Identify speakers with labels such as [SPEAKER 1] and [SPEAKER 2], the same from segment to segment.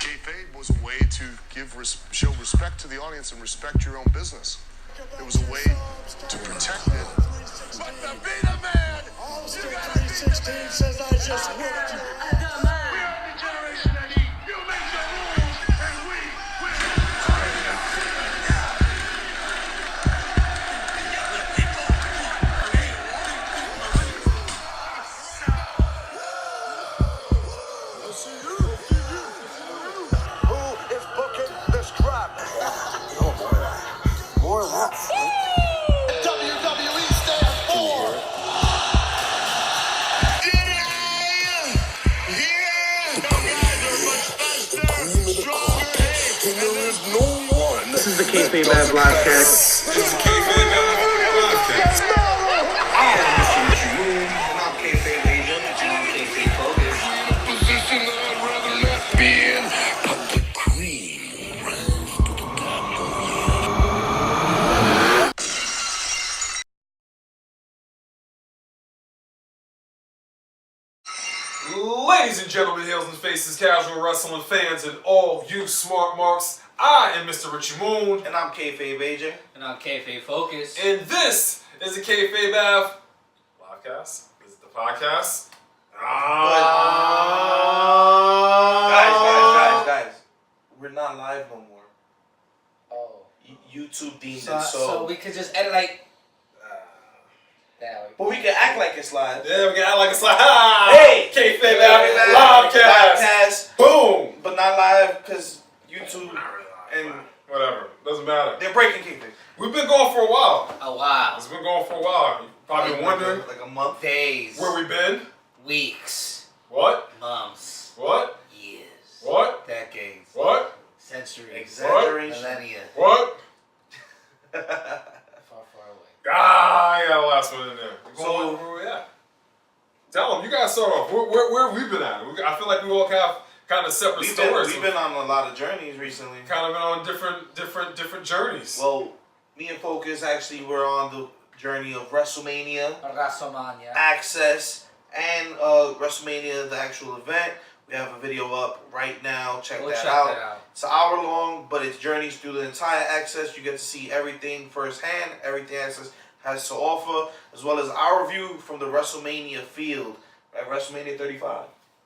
[SPEAKER 1] Kayfabe was a way to show respect to the audience and respect your own business. It was a way to protect it.
[SPEAKER 2] But to be the man, you gotta be 316 says I just worked you. We are the generation that eat. You make the rules, and we will. Who is booking this crap?
[SPEAKER 3] Oh boy. More of that.
[SPEAKER 2] WWE stands for.
[SPEAKER 4] This is the Kayfabe Podcast.
[SPEAKER 3] This is the Kayfabe Podcast.
[SPEAKER 4] I am Mr. Richard Moon, and I'm Kayfabe Agent, and I'm Kayfabe Focus.
[SPEAKER 2] Position I'd rather not be in, but the cream rises to the top.
[SPEAKER 3] Ladies and gentlemen, heels and faces, casual wrestling fans, and all you smart marks, I am Mr. Richard Moon,
[SPEAKER 5] And I'm Kayfabe AJ.
[SPEAKER 6] And on Kayfabe Focus.
[SPEAKER 3] and this is the Kayfabe Av Livecast. This is the podcast.
[SPEAKER 5] Guys. We're not live no more.
[SPEAKER 6] Oh.
[SPEAKER 5] YouTube deemed
[SPEAKER 6] So,
[SPEAKER 5] it
[SPEAKER 6] so we could just edit like that way.
[SPEAKER 5] But we can act like it's live.
[SPEAKER 3] Yeah, we can act like it's like,
[SPEAKER 5] Hey!
[SPEAKER 3] Kayfabe Av Livecast. Boom!
[SPEAKER 5] But not live because YouTube and
[SPEAKER 3] Whatever, doesn't matter.
[SPEAKER 5] they're breaking Kayfabe.
[SPEAKER 3] We've been going for a while.
[SPEAKER 6] Oh wow.
[SPEAKER 3] It's been going for a while. You probably been wondering
[SPEAKER 5] Like a month.
[SPEAKER 6] Days.
[SPEAKER 3] where we been.
[SPEAKER 6] Weeks.
[SPEAKER 3] What?
[SPEAKER 6] Months.
[SPEAKER 3] What?
[SPEAKER 6] Years.
[SPEAKER 3] What?
[SPEAKER 6] Decades.
[SPEAKER 3] What?
[SPEAKER 6] Centuries.
[SPEAKER 5] Exaggeration.
[SPEAKER 6] Millennia.
[SPEAKER 3] What?
[SPEAKER 6] Far, far away.
[SPEAKER 3] Ah, I got the last one in there.
[SPEAKER 5] So-
[SPEAKER 3] where we at? Tell them. You guys start off. Where have we been at? I feel like we all have kind of separate stories.
[SPEAKER 5] We've been on a lot of journeys recently.
[SPEAKER 3] kind of been on different journeys.
[SPEAKER 5] Well, me and Focus actually were on the journey of WrestleMania,
[SPEAKER 6] Rasomania.
[SPEAKER 5] Access, and WrestleMania, the actual event. We have a video up right now. Check
[SPEAKER 6] Go
[SPEAKER 5] that
[SPEAKER 6] check
[SPEAKER 5] out.
[SPEAKER 6] that out.
[SPEAKER 5] It's an hour long, but it's journeys through the entire Access. You get to see everything firsthand, everything Access has to offer, as well as our view from the WrestleMania field at WrestleMania 35.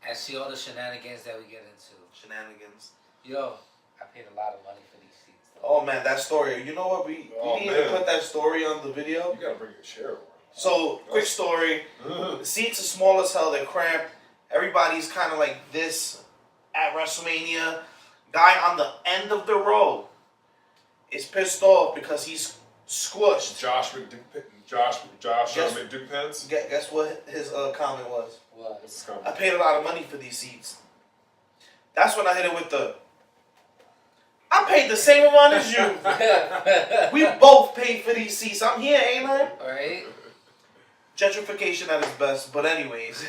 [SPEAKER 6] And see all the shenanigans that we get into.
[SPEAKER 5] Shenanigans.
[SPEAKER 6] Yo, I paid a lot of money for these seats.
[SPEAKER 5] Oh man, that story. You know what? We didn't even put that story on the video.
[SPEAKER 3] You gotta bring your chair over.
[SPEAKER 5] So, quick story. The seats are small as hell. They're cramped. Everybody's kind of like this at WrestleMania. Guy on the end of the row is pissed off because he's squished.
[SPEAKER 3] Josh McDuke-Pence.
[SPEAKER 5] Guess what his comment was?
[SPEAKER 6] What?
[SPEAKER 3] What's coming?
[SPEAKER 5] I paid a lot of money for these seats. That's when I hit it with the, I paid the same amount as you. We both paid for these seats. I'm here, ain't I?
[SPEAKER 6] Alright?
[SPEAKER 5] Gentrification at its best. But anyways.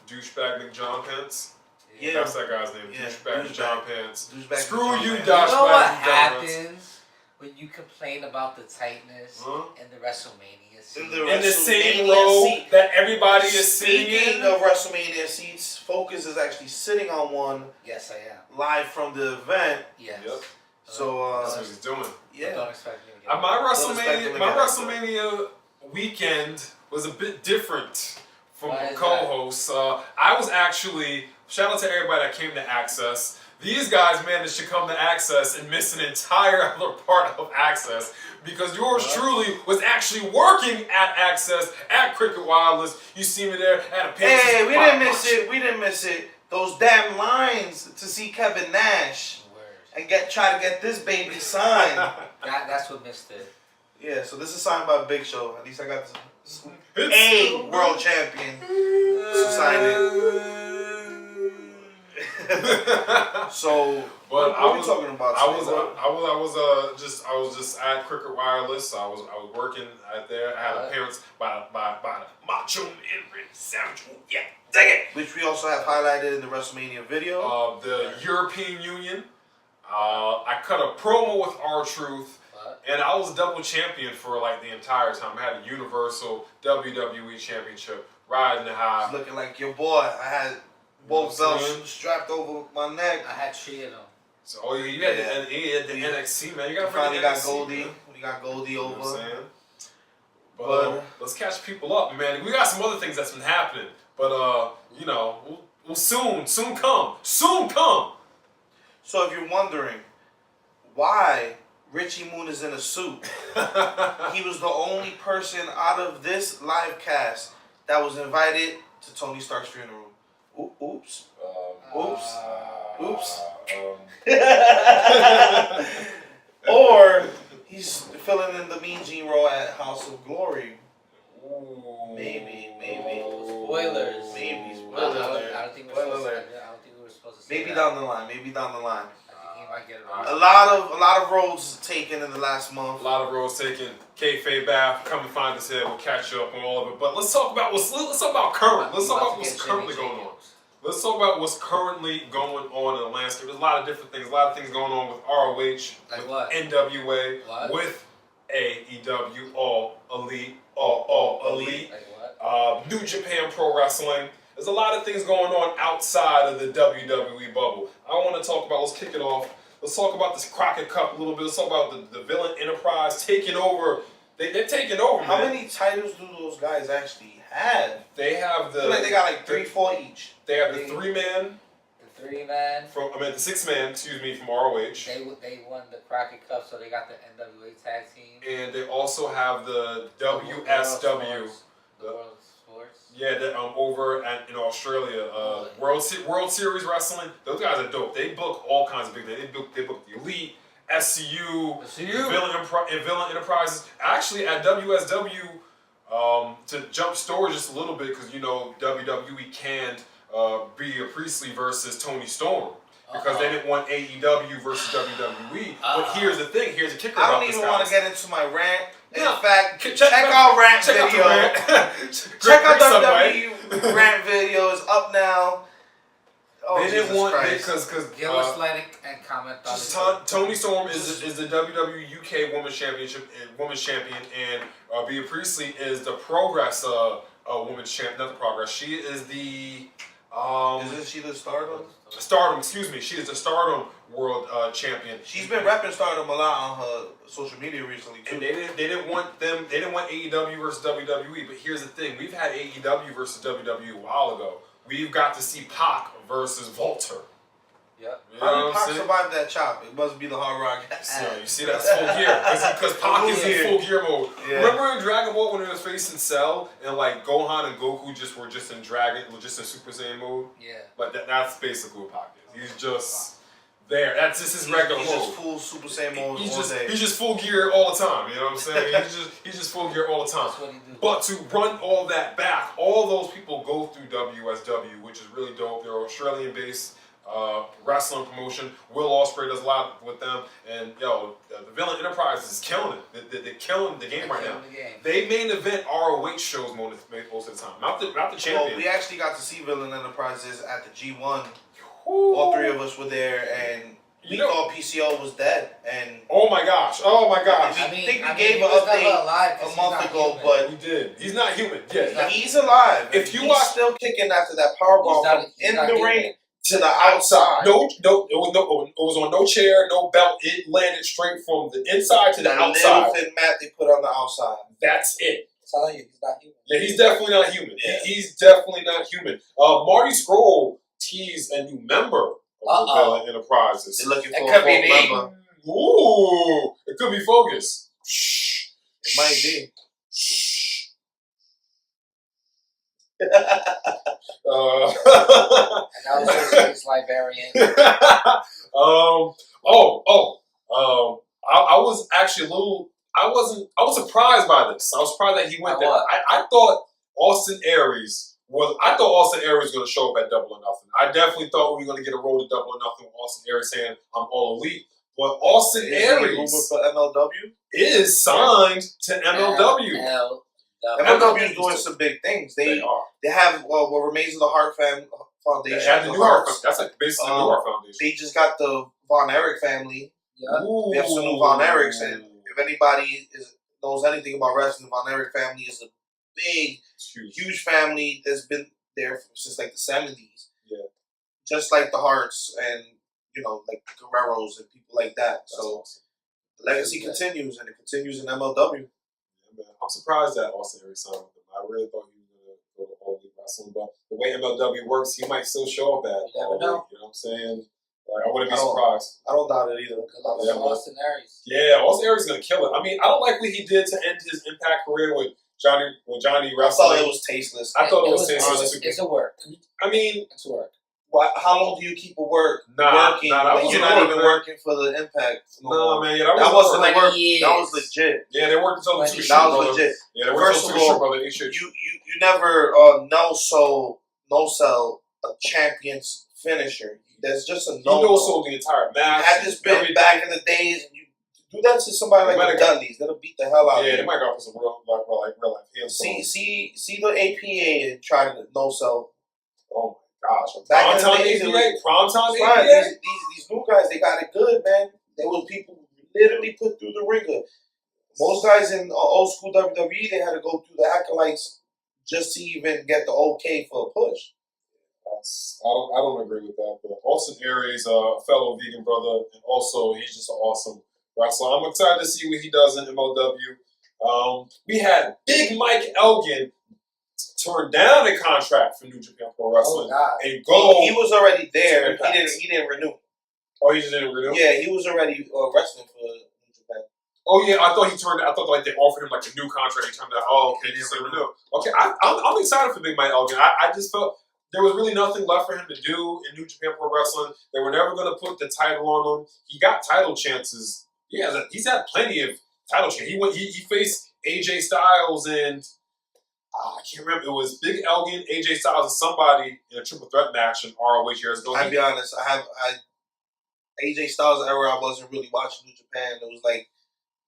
[SPEAKER 3] Douchebag McJohn Pence.
[SPEAKER 5] Yeah.
[SPEAKER 3] That's that guy's name.
[SPEAKER 5] Yeah.
[SPEAKER 3] Douchebag McJohn Pence.
[SPEAKER 5] Douchebag
[SPEAKER 3] Screw
[SPEAKER 5] McJohn
[SPEAKER 3] you,
[SPEAKER 5] Pence.
[SPEAKER 3] Douchebag
[SPEAKER 6] You know what
[SPEAKER 3] McJohn Pence.
[SPEAKER 6] happens when you complain about the tightness in the WrestleMania seat?
[SPEAKER 3] In the same
[SPEAKER 5] WrestleMania
[SPEAKER 3] row
[SPEAKER 5] seat.
[SPEAKER 3] that everybody is sitting
[SPEAKER 5] Speaking
[SPEAKER 3] in.
[SPEAKER 5] of WrestleMania seats, Focus is actually sitting on one
[SPEAKER 6] Yes, I am.
[SPEAKER 5] live from the event.
[SPEAKER 6] Yes.
[SPEAKER 3] Yep.
[SPEAKER 5] So,
[SPEAKER 3] That's what he's doing.
[SPEAKER 6] Don't
[SPEAKER 5] yeah.
[SPEAKER 6] expect me to get
[SPEAKER 3] My
[SPEAKER 5] expect him to
[SPEAKER 3] WrestleMania weekend was a bit different from
[SPEAKER 6] Why is
[SPEAKER 3] co-hosts. I was actually, shout out to everybody that came to Access. These guys managed to come to Access and miss an entire other part of Access because yours truly was actually working at Access at Cricket Wireless. You see me there at a page.
[SPEAKER 5] Hey, we didn't miss it. We didn't miss it. Those damn lines to see Kevin Nash and try to get this baby signed.
[SPEAKER 6] That's what missed it.
[SPEAKER 5] Yeah, so this is signed by Big Show. At least I got this
[SPEAKER 3] It's
[SPEAKER 5] a world champion to sign it. So,
[SPEAKER 3] But
[SPEAKER 5] what are we talking about?
[SPEAKER 3] I was just at Cricket Wireless. I was working out there. I had appearance by Macho Man Randy Savage. Yeah, dang it.
[SPEAKER 5] Which we also have highlighted in the WrestleMania video.
[SPEAKER 3] The European Union. I cut a promo with R-Truth. And I was double champion for like the entire time. I had a Universal WWE Championship riding high.
[SPEAKER 5] It's looking like your boy. I had Both belts strapped over my neck.
[SPEAKER 6] I had 3 of them.
[SPEAKER 3] So you had the NXT, man. You got to
[SPEAKER 5] finally got
[SPEAKER 3] NXT,
[SPEAKER 5] Goldie.
[SPEAKER 3] man.
[SPEAKER 5] We got Goldie over.
[SPEAKER 3] You know what I'm saying? But let's catch people up, man. We got some other things that's been happening. But, you know, we'll soon come. Soon come.
[SPEAKER 5] So if you're wondering why Richie Moon is in a suit, he was the only person out of this live cast that was invited to Tony Stark's funeral. Oops. Oops. Or he's filling in the Mean Gene role at House of Glory. Maybe.
[SPEAKER 6] Spoilers.
[SPEAKER 5] Maybe.
[SPEAKER 6] I don't think we're supposed to say
[SPEAKER 5] Maybe
[SPEAKER 6] that.
[SPEAKER 5] down the line.
[SPEAKER 6] I think he might get it wrong.
[SPEAKER 5] A lot of roads taken in the last month.
[SPEAKER 3] A lot of roads taken. Kayfabe back. Come and find us here. We'll catch you up on all of it. But let's talk about current. Let's talk about what's currently going on. Let's talk about what's currently going on in the landscape. There's a lot of different things. A lot of things going on with ROH,
[SPEAKER 6] Like
[SPEAKER 3] with
[SPEAKER 6] what?
[SPEAKER 3] NWA,
[SPEAKER 6] What?
[SPEAKER 3] with AEW, All Elite,
[SPEAKER 6] Like what?
[SPEAKER 3] New Japan Pro Wrestling. There's a lot of things going on outside of the WWE bubble. I want to talk about, let's kick it off. Let's talk about this Crockett Cup a little bit. Let's talk about the Villain Enterprise taking over. They're taking over, man.
[SPEAKER 5] How many titles do those guys actually have?
[SPEAKER 3] They have
[SPEAKER 5] I feel like they got like 3, 4 each.
[SPEAKER 3] They have the 3-man.
[SPEAKER 6] The 3-man.
[SPEAKER 3] The 6-man, excuse me, from ROH.
[SPEAKER 6] They won the Crockett Cup, so they got the NWA tag team.
[SPEAKER 3] And they also have the WSW.
[SPEAKER 6] The World Sports.
[SPEAKER 3] Yeah, over in Australia, World Series Wrestling. Those guys are dope. They book all kinds of big things. They book the Elite, SCU, Villain Enterprises. Actually, at WSW, to jump story just a little bit, because WWE canned Rhea Priestley versus Tony Storm because they didn't want AEW versus WWE. But here's the thing. Here's the kicker
[SPEAKER 5] I
[SPEAKER 3] about
[SPEAKER 5] don't
[SPEAKER 3] this,
[SPEAKER 5] even want to get into my rant. In
[SPEAKER 3] No.
[SPEAKER 5] fact, check out rant video. Check out WWE rant video. It's up now. Oh,
[SPEAKER 3] they didn't want because
[SPEAKER 6] Give us like and comment on it.
[SPEAKER 3] Tony Storm is the WWE UK Women's Champion, and Rhea Priestley is the Progress Women's Champion. Not the Progress. She is the
[SPEAKER 5] Isn't she the Stardom?
[SPEAKER 3] Stardom. Excuse me. She is the Stardom World Champion.
[SPEAKER 5] She's been repping Stardom a lot on her social media recently too.
[SPEAKER 3] And they didn't want them. They didn't want AEW versus WWE. But here's the thing: we've had AEW versus WWE a while ago. We've got to see Pac versus Volter.
[SPEAKER 6] Yep.
[SPEAKER 3] You
[SPEAKER 5] How
[SPEAKER 3] know
[SPEAKER 5] did
[SPEAKER 3] what I'm
[SPEAKER 5] Pac
[SPEAKER 3] saying?
[SPEAKER 5] survive that chop? It must be the Hard Rock.
[SPEAKER 3] So you see that's full gear because Pac is in full gear mode.
[SPEAKER 5] Yeah.
[SPEAKER 3] Remember in Dragon Ball when it was facing Cell and like Gohan and Goku were just in Super Saiyan mode?
[SPEAKER 6] Yeah.
[SPEAKER 3] Like that's basically what Pac is. He's just there. That's just his regular
[SPEAKER 5] He's
[SPEAKER 3] mode.
[SPEAKER 5] just full Super Saiyan mode
[SPEAKER 3] He's
[SPEAKER 5] all day.
[SPEAKER 3] just full gear all the time. You know what I'm saying? he's just full gear all the time.
[SPEAKER 6] That's what he do.
[SPEAKER 3] But to run all that back, all those people go through WSW, which is really dope. They're Australian-based wrestling promotion. Will Ospreay does a lot with them, and the Villain Enterprise is killing it. They're killing the game right now. They main event ROH shows most of the time, not the champion.
[SPEAKER 5] Well, we actually got to see Villain Enterprises at the G1. All 3 of us were there, and we thought PCO was dead. And
[SPEAKER 3] oh my gosh!
[SPEAKER 5] I think we gave an update a month ago, but
[SPEAKER 3] we did. He's not human. Yeah,
[SPEAKER 5] he's alive.
[SPEAKER 3] If you
[SPEAKER 5] he's
[SPEAKER 3] watch,
[SPEAKER 5] still kicking after that powerbomb from in the ring to the outside.
[SPEAKER 3] No, it was on no chair, no belt. It landed straight from the inside to the outside.
[SPEAKER 5] Little thin mat they put on the outside.
[SPEAKER 3] That's it.
[SPEAKER 6] I'm telling you, he's not human.
[SPEAKER 3] Yeah, he's definitely not human.
[SPEAKER 5] Yeah.
[SPEAKER 3] He's definitely not human. Marty Scurll teased a new member of the Villain Enterprises.
[SPEAKER 5] They're looking for
[SPEAKER 6] It
[SPEAKER 5] a
[SPEAKER 6] could be
[SPEAKER 5] fourth
[SPEAKER 6] me.
[SPEAKER 5] member.
[SPEAKER 3] Ooh, it could be Focus. Shh.
[SPEAKER 5] It might be.
[SPEAKER 3] Shh.
[SPEAKER 6] And that was his librarian.
[SPEAKER 3] I was actually I was surprised by this. I was surprised that he went there.
[SPEAKER 6] What?
[SPEAKER 3] I thought Austin Aries was going to show up at Double or Nothing. I definitely thought we were going to get a road to Double or Nothing with Austin Aries saying I'm all elite. But Austin Aries
[SPEAKER 5] for MLW
[SPEAKER 3] is signed to MLW.
[SPEAKER 5] MLW is doing some big things. They
[SPEAKER 3] are.
[SPEAKER 5] They have what remains of the Hart Foundation.
[SPEAKER 3] They have the New Hart. That's like basically the New Hart Foundation.
[SPEAKER 5] They just got the Von Erich family.
[SPEAKER 6] Yeah.
[SPEAKER 5] We have some new Von Erichs, and if anybody knows anything about wrestling, the Von Erich family is a big, huge family that's been there since like the 70s.
[SPEAKER 3] Yeah.
[SPEAKER 5] just like the Hearts and like the Guerreros and people like that.
[SPEAKER 3] That's
[SPEAKER 5] So
[SPEAKER 3] awesome.
[SPEAKER 5] the legacy continues, and it continues in MLW.
[SPEAKER 3] Yeah, man. I'm surprised that Austin Aries signed with him. I really thought he was going to go to All Elite Wrestling, but the way MLW works, he might still show up at All Elite. You know what I'm saying? Like, I wouldn't be surprised.
[SPEAKER 5] I don't doubt it either.
[SPEAKER 6] Austin Aries.
[SPEAKER 3] Yeah, Austin Aries is going to kill it. I mean, I don't like what he did to end his Impact career with Johnny
[SPEAKER 5] I
[SPEAKER 3] wrestling.
[SPEAKER 5] thought it was tasteless.
[SPEAKER 3] I thought it was tasteless.
[SPEAKER 6] It's a work.
[SPEAKER 3] I mean,
[SPEAKER 6] It's a work.
[SPEAKER 5] How long do you keep a working
[SPEAKER 3] that
[SPEAKER 5] when
[SPEAKER 3] wasn't
[SPEAKER 5] you're not
[SPEAKER 3] work,
[SPEAKER 5] even
[SPEAKER 3] man.
[SPEAKER 5] working for the Impact?
[SPEAKER 3] No, man, yeah,
[SPEAKER 5] that wasn't
[SPEAKER 3] work.
[SPEAKER 5] a work.
[SPEAKER 6] Years.
[SPEAKER 5] That was legit.
[SPEAKER 3] Yeah, they worked until the two
[SPEAKER 5] That
[SPEAKER 3] brother.
[SPEAKER 5] was legit.
[SPEAKER 3] Yeah, they worked
[SPEAKER 5] First
[SPEAKER 3] until
[SPEAKER 5] of
[SPEAKER 3] the
[SPEAKER 5] all,
[SPEAKER 3] brother. They should.
[SPEAKER 5] You never no sell a champion's finisher. There's just a
[SPEAKER 3] You sold the entire match.
[SPEAKER 5] Had this been back in the days, and you do that to somebody like the Dudleys, that'll beat the hell out of you.
[SPEAKER 3] Yeah, they might go for some real life hands.
[SPEAKER 5] See the APA and try to no sell.
[SPEAKER 3] Oh my gosh!
[SPEAKER 5] Back in the
[SPEAKER 3] Primetime
[SPEAKER 5] days,
[SPEAKER 3] APA, primetime
[SPEAKER 5] Right,
[SPEAKER 3] APA.
[SPEAKER 5] these new guys, they got it good, man. There were people who literally put through the ringer. Most guys in old school WWE, they had to go through the acolytes just to even get the okay for a push.
[SPEAKER 3] I don't agree with that. But Austin Aries, a fellow vegan brother, and also he's just an awesome wrestler. I'm excited to see what he does in MLW. We had Big Mike Elgin turn down a contract for New Japan Pro Wrestling and go.
[SPEAKER 5] He was already there. He didn't renew.
[SPEAKER 3] Oh, he just didn't renew?
[SPEAKER 5] Yeah, he was already wrestling for New Japan.
[SPEAKER 3] Oh yeah, I thought like they offered him like a new contract. He turned out, okay, he didn't renew. Okay, I'm excited for Big Mike Elgin. I just felt there was really nothing left for him to do in New Japan Pro Wrestling. They were never going to put the title on him. He got title chances. Yeah, he's had plenty of title chances. He faced AJ Styles and I can't remember. It was Big Elgin, AJ Styles, and somebody in a triple threat match in ROH years ago.
[SPEAKER 5] I'll be honest. AJ Styles era, I wasn't really watching New Japan. It was like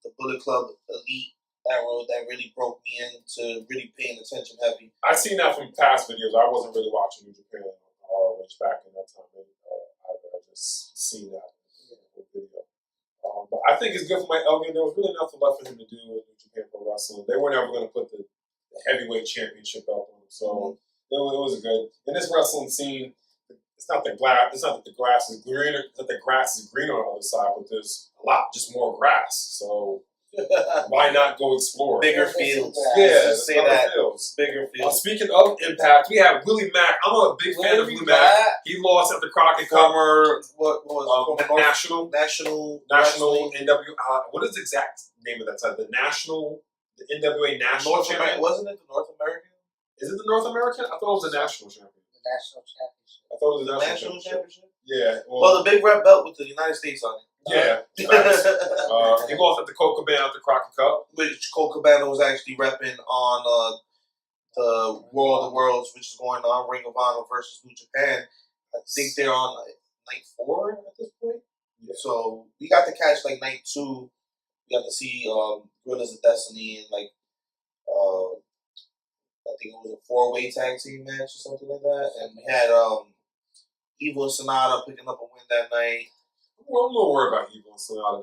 [SPEAKER 5] the Bullet Club Elite era that really broke me into really paying attention heavy.
[SPEAKER 3] I've seen that from past videos. I wasn't really watching New Japan ROH back in that time. I just seen that video. But I think it's good for Mike Elgin. There was really nothing left for him to do in New Japan Pro Wrestling. They were never going to put the heavyweight championship belt on him. So it was good. In this wrestling scene, it's not that the grass is greener, that the grass is greener on the other side, but there's a lot just more grass. So why not go explore?
[SPEAKER 5] Bigger fields.
[SPEAKER 3] Yeah,
[SPEAKER 5] say that.
[SPEAKER 3] Fields.
[SPEAKER 5] Bigger fields.
[SPEAKER 3] Speaking of Impact, we have Willie Mack. I'm a big fan of Willie Mack. He lost at the Crockett Cup.
[SPEAKER 5] What was
[SPEAKER 3] National
[SPEAKER 5] Wrestling.
[SPEAKER 3] NW. What is the exact name of that side? The NWA National Champion.
[SPEAKER 5] Wasn't it the North American?
[SPEAKER 3] Is it the North American? I thought it was the National Champion.
[SPEAKER 6] The National Championship.
[SPEAKER 3] I thought it was the
[SPEAKER 5] National Championship.
[SPEAKER 3] Yeah.
[SPEAKER 5] Well, the big red belt with the United States on it.
[SPEAKER 3] Yeah. He lost at the Colt Cabana at the Crockett Cup.
[SPEAKER 5] Which Colt Cabana was actually repping on the World of the Worlds, which is going on, Ring of Honor versus New Japan. I think they're on night 4 at this point. Yeah. So we got to catch night 2. We got to see Gorillas of Destiny and I think it was a 4-way tag team match or something like that. And we had Evil and Sonata picking up a win that night.
[SPEAKER 3] Well, I'm a little worried about Evil and Sonata.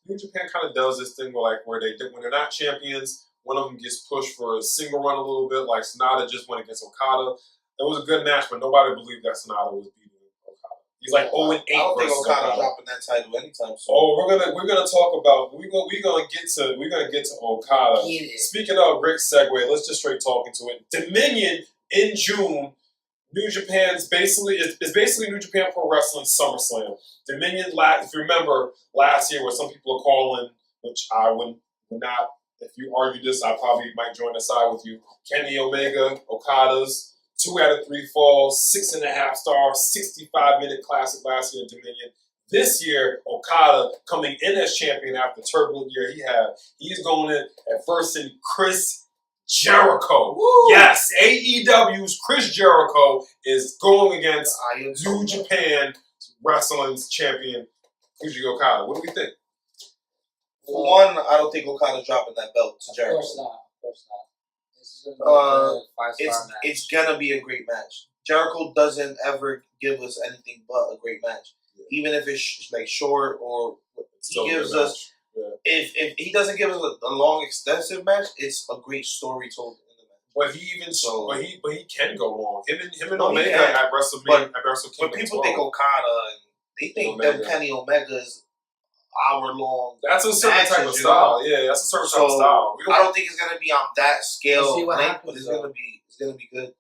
[SPEAKER 3] New Japan kind of does this thing where when they're not champions, one of them gets pushed for a single run a little bit. Like Sonata just went against Okada. It was a good match, but nobody believed that Sonata was beating Okada. He's 0-8
[SPEAKER 5] I don't think
[SPEAKER 3] versus
[SPEAKER 5] Okada dropping that title anytime soon.
[SPEAKER 3] Oh, we're gonna talk about we're gonna get to Okada. Speaking of Rick segue, let's just straight talk into it. Dominion in June. New Japan's basically New Japan Pro Wrestling SummerSlam. Dominion, if you remember last year, what some people are calling, which I would not. If you argue this, I probably might join the side with you. Kenny Omega, Okada's 2 out of 3 falls, 6.5 stars, 65-minute classic last year in Dominion. This year, Okada coming in as champion after the turbulent year he had. He's going in at first in Chris Jericho. Woo! Yes, AEW's Chris Jericho is going against New Japan Wrestling's champion, Yuji Okada. What do we think?
[SPEAKER 5] For one, I don't think Okada's dropping that belt to Jericho.
[SPEAKER 6] Of course not. This is gonna be a 5-star match.
[SPEAKER 5] It's gonna be a great match. Jericho doesn't ever give us anything but a great match. Yeah. Even if it's short or he gives us. Yeah. If he doesn't give us a long, extensive match, it's a great story told in the match.
[SPEAKER 3] But he even but he can go long. Him and
[SPEAKER 5] No, he
[SPEAKER 3] Omega
[SPEAKER 5] can.
[SPEAKER 3] at WrestleMania, at Wrestle
[SPEAKER 5] When
[SPEAKER 3] Kingdom
[SPEAKER 5] people
[SPEAKER 3] 12.
[SPEAKER 5] think Okada, they think them Kenny Omega's hour-long.
[SPEAKER 3] That's a certain
[SPEAKER 5] matches,
[SPEAKER 3] type of style. Yeah, that's a certain type of style.
[SPEAKER 5] I don't think it's gonna be on that scale,
[SPEAKER 6] see what
[SPEAKER 5] length,
[SPEAKER 6] happens,
[SPEAKER 5] but it's
[SPEAKER 6] though.
[SPEAKER 5] gonna be good.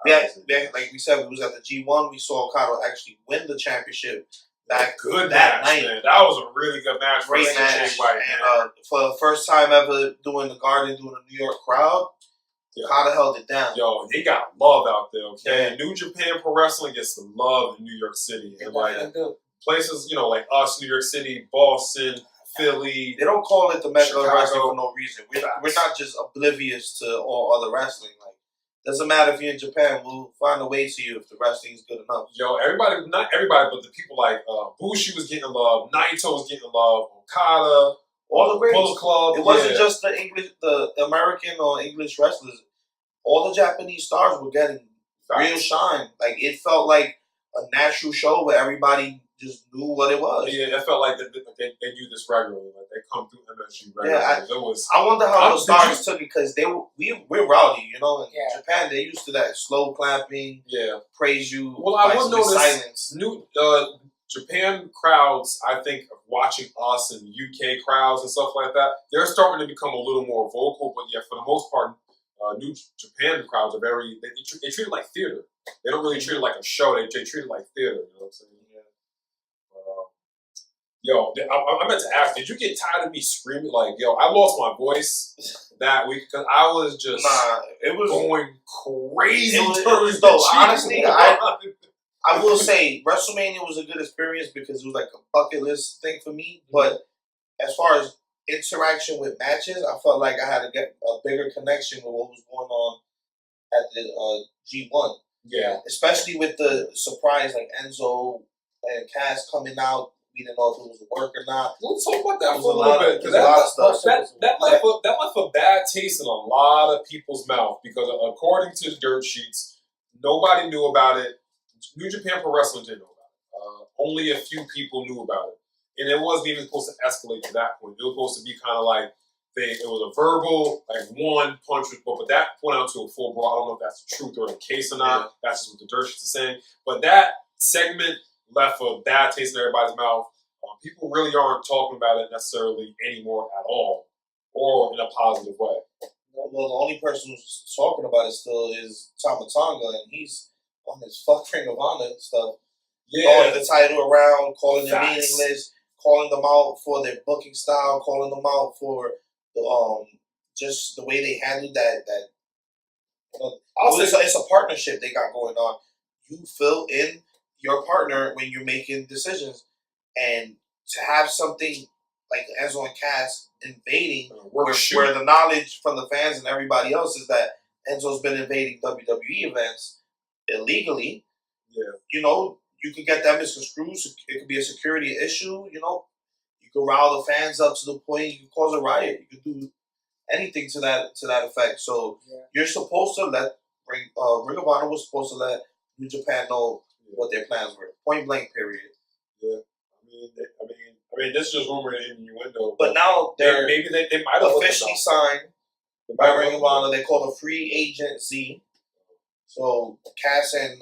[SPEAKER 5] Yeah, like we said, we was at the G1. We saw Okada actually win the championship that
[SPEAKER 3] match,
[SPEAKER 5] night.
[SPEAKER 3] Man. That was a really good match.
[SPEAKER 5] Great
[SPEAKER 3] for
[SPEAKER 5] match.
[SPEAKER 3] White,
[SPEAKER 5] and for the first time ever doing the Garden, doing a New York crowd, Okada held it down.
[SPEAKER 3] Yo, they got love out there. Okay, New Japan Pro Wrestling gets the love in New York City, and like places, like us, New York City, Boston, Philly.
[SPEAKER 5] They don't call it the Mecca of
[SPEAKER 3] Chicago.
[SPEAKER 5] wrestling for no reason. We're not just oblivious to all other wrestling. Like, doesn't matter if you're in Japan, we'll find a way to you if the wrestling is good enough.
[SPEAKER 3] Yo, everybody, not everybody, but the people like Bushi was getting love, Naito was getting love, Okada,
[SPEAKER 5] all the greats.
[SPEAKER 3] Bullet Club.
[SPEAKER 5] It wasn't just the American or English wrestlers. All the Japanese stars were getting real shine. Like, it felt like a natural show where everybody just knew what it was.
[SPEAKER 3] Yeah, it felt like they do this regularly. Like they come through MSG regularly.
[SPEAKER 5] I wonder how those stars took it because we're rowdy, In Japan, they're used to that slow clapping.
[SPEAKER 3] Yeah,
[SPEAKER 5] praise you.
[SPEAKER 3] Well, I would notice
[SPEAKER 5] silence.
[SPEAKER 3] Japan crowds. I think watching us and UK crowds and stuff like that, they're starting to become a little more vocal. But yeah, for the most part, New Japan crowds are they treat it like theater. They don't really treat it like a show. They treat it like theater. You know what I'm saying? Yo, I meant to ask, did you get tired of me screaming? Like, yo, I lost my voice that week because I was just
[SPEAKER 5] it was
[SPEAKER 3] going crazy.
[SPEAKER 5] Honestly, I will say WrestleMania was a good experience because it was like a bucket list thing for me. But as far as interaction with matches, I felt like I had to get a bigger connection with what was going on at the G1.
[SPEAKER 3] Yeah.
[SPEAKER 5] Especially with the surprise, like Enzo and Cass coming out. We didn't know if it was a work or not.
[SPEAKER 3] We'll talk about that for a little bit. Because that left a bad taste in a lot of people's mouth. Because according to the dirt sheets, nobody knew about it. New Japan Pro Wrestling didn't know about it. Only a few people knew about it. And it wasn't even supposed to escalate to that point. It was supposed to be kind of like, it was a verbal, like one punch, but that went out to a full brawl. I don't know if that's the truth or the case or not. That's just what the dirt sheets are saying. But that segment left a bad taste in everybody's mouth. People really aren't talking about it necessarily anymore at all, or in a positive way.
[SPEAKER 5] Well, the only person who's talking about it still is Tama Tonga, and he's on his Ring of Honor stuff. Throwing the title around, calling them meaningless, calling them out for their booking style, calling them out for the just the way they handled that. It's a partnership they got going on. You fill in your partner when you're making decisions, and to have something like Enzo and Cass invading, where the knowledge from the fans and everybody else is that Enzo's been invading WWE events illegally. Yeah. You could get them misconstrued. It could be a security issue. You could rile the fans up to the point you could cause a riot. You could do anything to that effect. So you're supposed to let Ring of Honor was supposed to let New Japan know what their plans were. Point blank. Period.
[SPEAKER 3] Yeah. I mean, this is just rumor and innuendo.
[SPEAKER 5] But now
[SPEAKER 3] they might have
[SPEAKER 5] officially signed by Ring of Honor. They call a free agent Z. So Cass and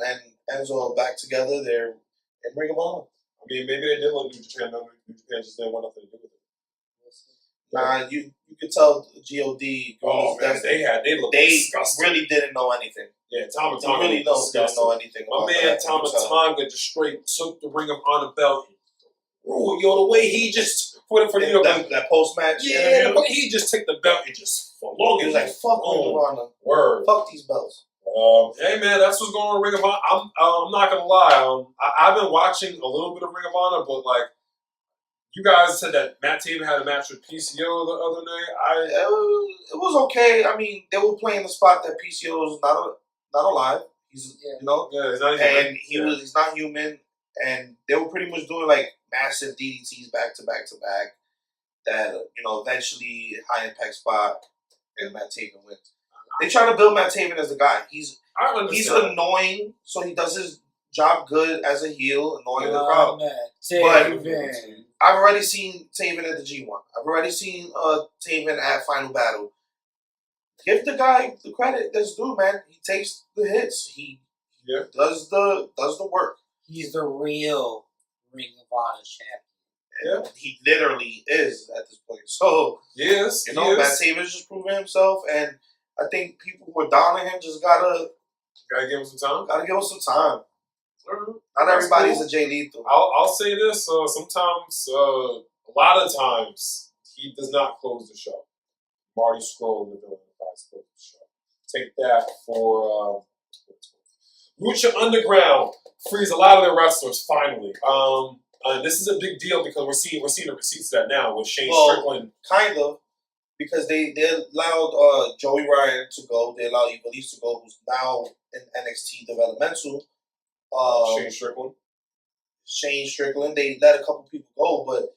[SPEAKER 5] Enzo are back together. They're in Ring of Honor.
[SPEAKER 3] I mean, maybe they did let New Japan know. New Japan just didn't want nothing to do with it.
[SPEAKER 5] Nah, you could tell God.
[SPEAKER 3] Oh man, they looked disgusting.
[SPEAKER 5] Really didn't know anything.
[SPEAKER 3] Yeah, Tama Tonga
[SPEAKER 5] really didn't know anything.
[SPEAKER 3] My man Tama Tonga just straight took the Ring of Honor belt. The way he just put it for
[SPEAKER 5] that post match.
[SPEAKER 3] Yeah, the way he just took the belt and just for long.
[SPEAKER 5] He was like, "Fuck Ring of Honor,
[SPEAKER 3] word,
[SPEAKER 5] fuck these belts."
[SPEAKER 3] Hey man, that's what's going on with Ring of Honor. I'm not gonna lie. I've been watching a little bit of Ring of Honor, but like you guys said that Matt Taven had a match with PCO the other night.
[SPEAKER 5] It was okay. I mean, they were playing the spot that PCO is not alive. He's he's not human. And he's not human. And they were pretty much doing like massive DDTs back to back to back. That eventually high impact spot and Matt Taven wins. They trying to build Matt Taven as the guy. He's annoying, so he does his job good as a heel, annoying the crowd. But I've already seen Taven at the G1. I've already seen Taven at Final Battle. give the guy the credit that's due, man. He takes the hits. He does the work.
[SPEAKER 6] He's the real Ring of Honor champion.
[SPEAKER 5] Yeah, he literally is at this point. So
[SPEAKER 3] Yes,
[SPEAKER 5] you know, Matt Taven's just proving himself, and I think people who are down on him just gotta
[SPEAKER 3] give him some time.
[SPEAKER 5] Gotta give him some time. Not
[SPEAKER 3] That's
[SPEAKER 5] everybody's
[SPEAKER 3] cool.
[SPEAKER 5] a Jay Lethal.
[SPEAKER 3] I'll say this. Sometimes, a lot of times, he does not close the show. Marty Scurll in the building close the show. Take that for Lucha Underground frees a lot of their wrestlers finally. This is a big deal because we're seeing the receipts of that now with Shane Strickland.
[SPEAKER 5] Kind of, because they allowed Joey Ryan to go. They allowed Ivelisse to go, who's now in NXT developmental. Shane Strickland. They let a couple people go, but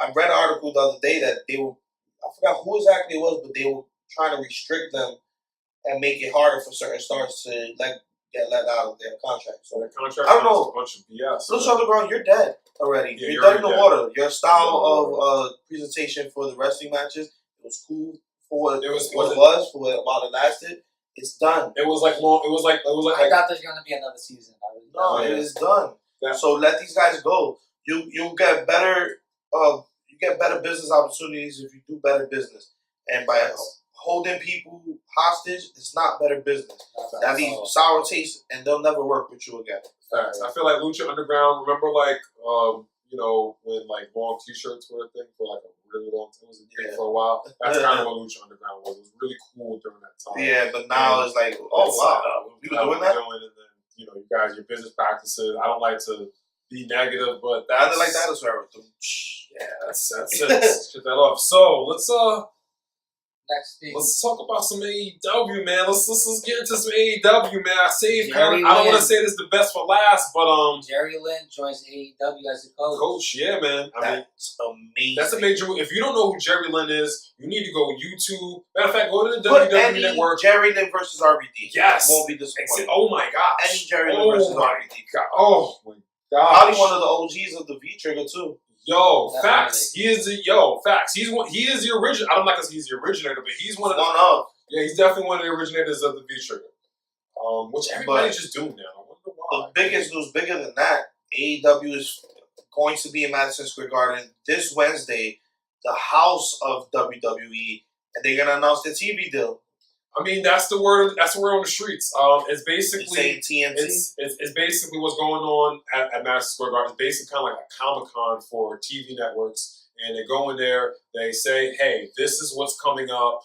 [SPEAKER 5] I read an article the other day that they were, I forgot who exactly it was, but they were trying to restrict them and make it harder for certain stars to get let out of their contract. So
[SPEAKER 3] their contract,
[SPEAKER 5] I don't know.
[SPEAKER 3] A bunch of BS.
[SPEAKER 5] Lucha Underground, you're dead already.
[SPEAKER 3] Yeah,
[SPEAKER 5] you're dead in the
[SPEAKER 3] dead.
[SPEAKER 5] water. Your style of presentation for the wrestling matches, it was cool for what it was, for while it lasted. It's done.
[SPEAKER 3] It was like long. It was like.
[SPEAKER 6] I thought there's gonna be another season.
[SPEAKER 5] It is done. Yeah. So let these guys go. You get better. You get better business opportunities if you do better business. And by holding people hostage, it's not better business. That leaves sour taste, and they'll never work with you again.
[SPEAKER 3] Facts. I feel like Lucha Underground. Remember, like, when like long T-shirts were a thing for like a really long time. It was a thing for a while. That's kind of what Lucha Underground was. It was really cool during that time.
[SPEAKER 5] Yeah, but now it's like, oh wow, we were doing that.
[SPEAKER 3] And then you guys, your business practices. I don't like to be negative, but
[SPEAKER 5] that's like that as well.
[SPEAKER 3] Yeah, that's it. Let's get that off. So let's
[SPEAKER 6] next thing.
[SPEAKER 3] Let's talk about some AEW, man. Let's get into some AEW, man. I don't want to say this the best for last, but
[SPEAKER 6] Jerry Lynn joins AEW as a coach.
[SPEAKER 3] Coach, yeah, man.
[SPEAKER 5] That's amazing.
[SPEAKER 3] That's a major. If you don't know who Jerry Lynn is, you need to go YouTube. Matter of fact, go to the WWE Network.
[SPEAKER 5] Jerry Lynn versus RVD.
[SPEAKER 3] Yes,
[SPEAKER 5] won't be disappointed.
[SPEAKER 3] Oh my gosh.
[SPEAKER 5] Any Jerry Lynn versus RVD.
[SPEAKER 3] Oh my gosh.
[SPEAKER 5] Probably one of the OGs of the V Trigger too.
[SPEAKER 3] Yo, facts. He is facts. He is the original. I don't like to say he's the originator, but he's one of the. Yeah, he's definitely one of the originators of the V Trigger. Which everybody's just doing now. I wonder why. The biggest news, bigger than that, AEW is going to be in Madison Square Garden this Wednesday, the house of WWE, and they're gonna announce their TV deal. I mean, that's the word. That's the word on the streets. It's basically
[SPEAKER 5] TNT.
[SPEAKER 3] It's basically what's going on at Madison Square Garden. It's basically kind of like a Comic-Con for TV networks, and they go in there. They say, "Hey, this is what's coming up,"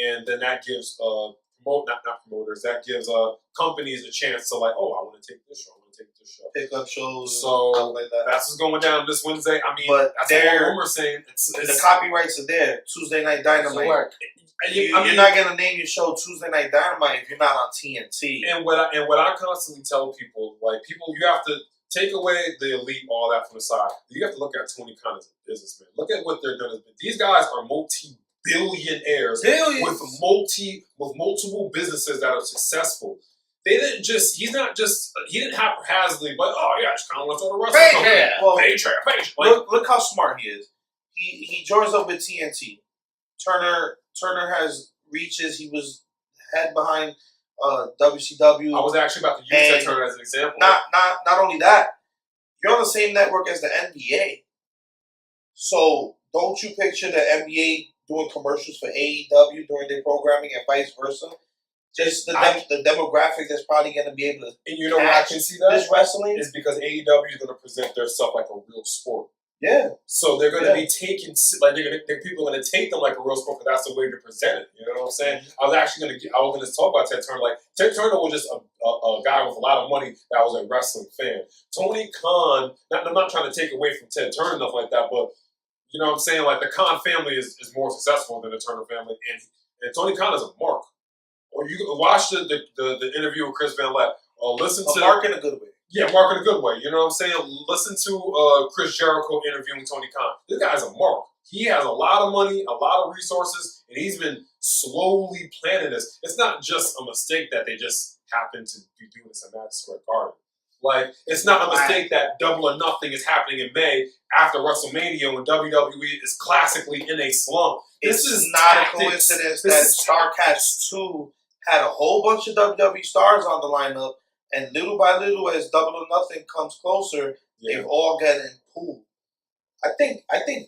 [SPEAKER 3] and then that gives not promoters. That gives companies a chance to like, "Oh, I want to take this show. I want to take this show."
[SPEAKER 5] Pick up shows.
[SPEAKER 3] So
[SPEAKER 5] like that.
[SPEAKER 3] That's what's going down this Wednesday. I mean,
[SPEAKER 5] but
[SPEAKER 3] that's what rumor saying.
[SPEAKER 5] The copyrights are there. Tuesday Night Dynamite. You're not gonna name your show Tuesday Night Dynamite if you're not on TNT.
[SPEAKER 3] And what I constantly tell people, like you have to take away the elite, all that from the side. You have to look at Tony Khan as a businessman. Look at what they're doing. These guys are multi-billionaires with multiple businesses that are successful. They didn't just. He didn't haphazardly, but I just kind of want to throw the wrestling company. Well,
[SPEAKER 5] look how smart he is. He joins up with TNT. Turner has reaches. He was head behind WCW.
[SPEAKER 3] I was actually about to use that Turner as an example.
[SPEAKER 5] Not only that, you're on the same network as the NBA. So don't you picture the NBA doing commercials for AEW during their programming and vice versa? Just the demographic that's probably going to be able to.
[SPEAKER 3] And you know why I can see that?
[SPEAKER 5] This wrestling
[SPEAKER 3] is because AEW is going to present their stuff like a real sport.
[SPEAKER 5] Yeah.
[SPEAKER 3] So they're going to be taking, like, people are going to take them like a real sport because that's the way to present it. You know what I'm saying? I was going to talk about Ted Turner. Like, Ted Turner was just a guy with a lot of money that was a wrestling fan. Tony Khan, I'm not trying to take away from Ted Turner and stuff like that, but you know what I'm saying? Like, the Khan family is more successful than the Turner family. And Tony Khan is a mark. Or you can watch the interview with Chris Van Lett. Or listen to
[SPEAKER 5] mark in a good way.
[SPEAKER 3] Yeah, mark in a good way. You know what I'm saying? Listen to Chris Jericho interviewing Tony Khan. This guy's a mark. He has a lot of money, a lot of resources, and he's been slowly planning this. It's not just a mistake that they just happened to be doing this at Madison Square Garden. Like, it's not a mistake that Double or Nothing is happening in May after WrestleMania when WWE is classically in a slump.
[SPEAKER 5] This is not a coincidence that StarCast 2 had a whole bunch of WWE stars on the lineup, and little by little, as Double or Nothing comes closer, they've all getting pulled. I think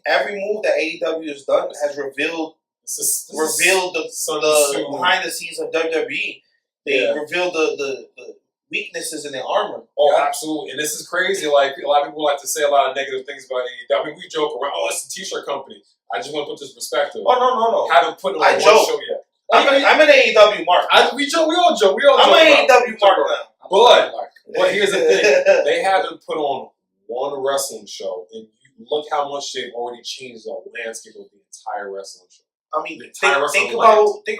[SPEAKER 5] every move that AEW has done has revealed the behind the scenes of WWE. They revealed the weaknesses in their armor.
[SPEAKER 3] Oh, absolutely. And this is crazy. Like, a lot of people like to say a lot of negative things about AEW. I mean, we joke around, oh, it's a t-shirt company. I just want to put this perspective.
[SPEAKER 5] Oh, no.
[SPEAKER 3] Haven't put it on one show yet.
[SPEAKER 5] I'm an AEW mark.
[SPEAKER 3] We all joke.
[SPEAKER 5] I'm an AEW mark now.
[SPEAKER 3] But here's the thing. They haven't put on one wrestling show. And you look how much they've already changed the landscape of the entire wrestling show.
[SPEAKER 5] I mean, think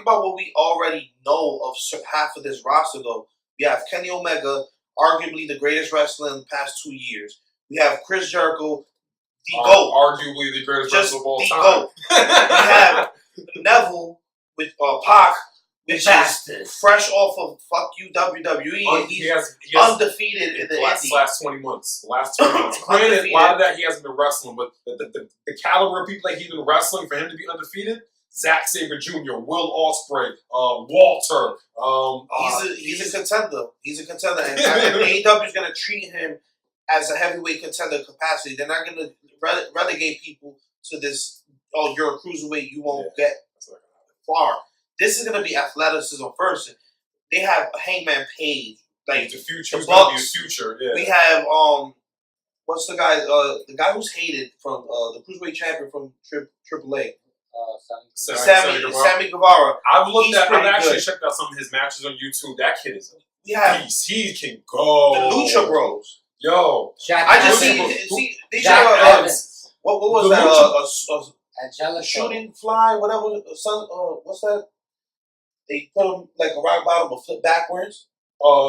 [SPEAKER 5] about what we already know of half of this roster, though. We have Kenny Omega, arguably the greatest wrestler in the past 2 years. We have Chris Jericho, the GOAT.
[SPEAKER 3] Arguably the greatest wrestler of all time.
[SPEAKER 5] GOAT. We have Neville with Pac, which is fresh off of fuck you WWE. He has undefeated in the
[SPEAKER 3] last 20 months. Granted, a lot of that he hasn't been wrestling, but the caliber of people that he's been wrestling, for him to be undefeated, Zack Sabre Jr., Will Ospreay, Walter.
[SPEAKER 5] He's a contender. He's a contender. And AEW is going to treat him as a heavyweight contender capacity. They're not going to relegate people to this, oh, you're a cruiserweight, you won't get far. This is going to be athleticism first. They have Hangman Page. Like,
[SPEAKER 3] the future is going to be the future. Yeah.
[SPEAKER 5] We have, what's the guy? The guy who's hated from the cruiserweight champion from AAA. Sammy Guevara.
[SPEAKER 3] I've actually checked out some of his matches on YouTube. That kid is a beast. He can go.
[SPEAKER 5] The Lucha Bros.
[SPEAKER 3] Yo.
[SPEAKER 5] I just see they what was that? A shooting fly, whatever. What's that? They put him like a rock bottom but flip backwards.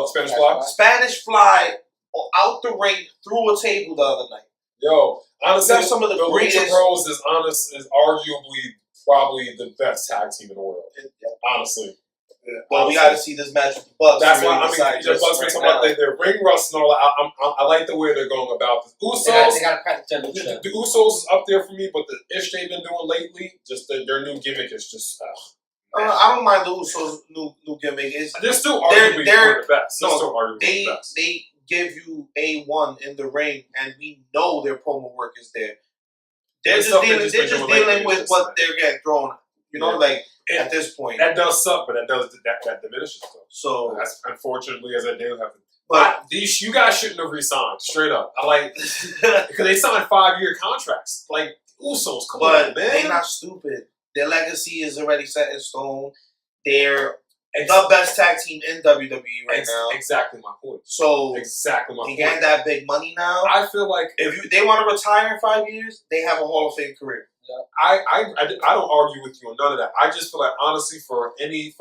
[SPEAKER 3] Spanish Fly?
[SPEAKER 5] Spanish Fly out the ring through a table the other night.
[SPEAKER 3] Yo, honestly,
[SPEAKER 5] some of the
[SPEAKER 3] greatest Lucha Bros is arguably probably the best tag team in the world. Honestly.
[SPEAKER 5] Well, we got to see this match with the Bucks.
[SPEAKER 3] That's why the Bucks are talking about their ring rust and all that. I like the way they're going about this. Usos,
[SPEAKER 6] they got to practice their Lucha.
[SPEAKER 3] The Usos is up there for me, but the ish they've been doing lately, just their new gimmick is just.
[SPEAKER 5] I don't mind the Usos' new gimmick.
[SPEAKER 3] They're still arguably the best.
[SPEAKER 5] They give you A1 in the ring, and we know their promo work is there. They're just dealing with what they're getting thrown. You know, at this point.
[SPEAKER 3] That does suck, but that diminishes stuff. So that's unfortunately as I do have to. But you guys shouldn't have re-signed, straight up. I like because they signed 5-year contracts. Like Usos, come on, man.
[SPEAKER 5] They're not stupid. Their legacy is already set in stone. They're the best tag team in WWE right now.
[SPEAKER 3] Exactly my point.
[SPEAKER 5] So
[SPEAKER 3] they
[SPEAKER 5] get that big money now.
[SPEAKER 3] I feel like
[SPEAKER 5] if they want to retire in 5 years, they have a Hall of Fame career.
[SPEAKER 3] Yeah. I don't argue with you on none of that. I just feel like honestly from any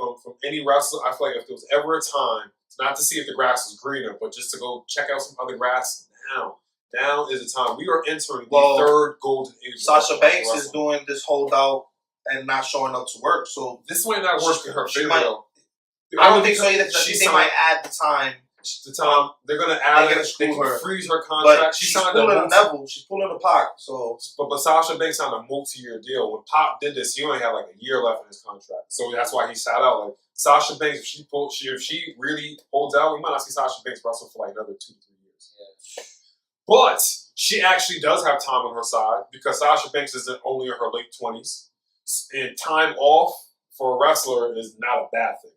[SPEAKER 3] wrestler, I feel like if there was ever a time, not to see if the grass is greener, but just to go check out some other grass now. Now is the time. We are entering the third golden age.
[SPEAKER 5] Sasha Banks is doing this holdout and not showing up to work. So
[SPEAKER 3] this might not work in her favor.
[SPEAKER 5] I don't think so either. They might add the time.
[SPEAKER 3] They're gonna add it. They can freeze her contract.
[SPEAKER 5] But she's pulling a Neville. She's pulling a Pac. So,
[SPEAKER 3] but Sasha Banks signed a multi-year deal. When Pac did this, he only had like a year left in his contract. So that's why he sat out. Like Sasha Banks, if she really holds out, we might not see Sasha Banks wrestle for like another 2 to 3 years. Yeah. But she actually does have time on her side because Sasha Banks is only in her late 20s, and time off for a wrestler is not a bad thing.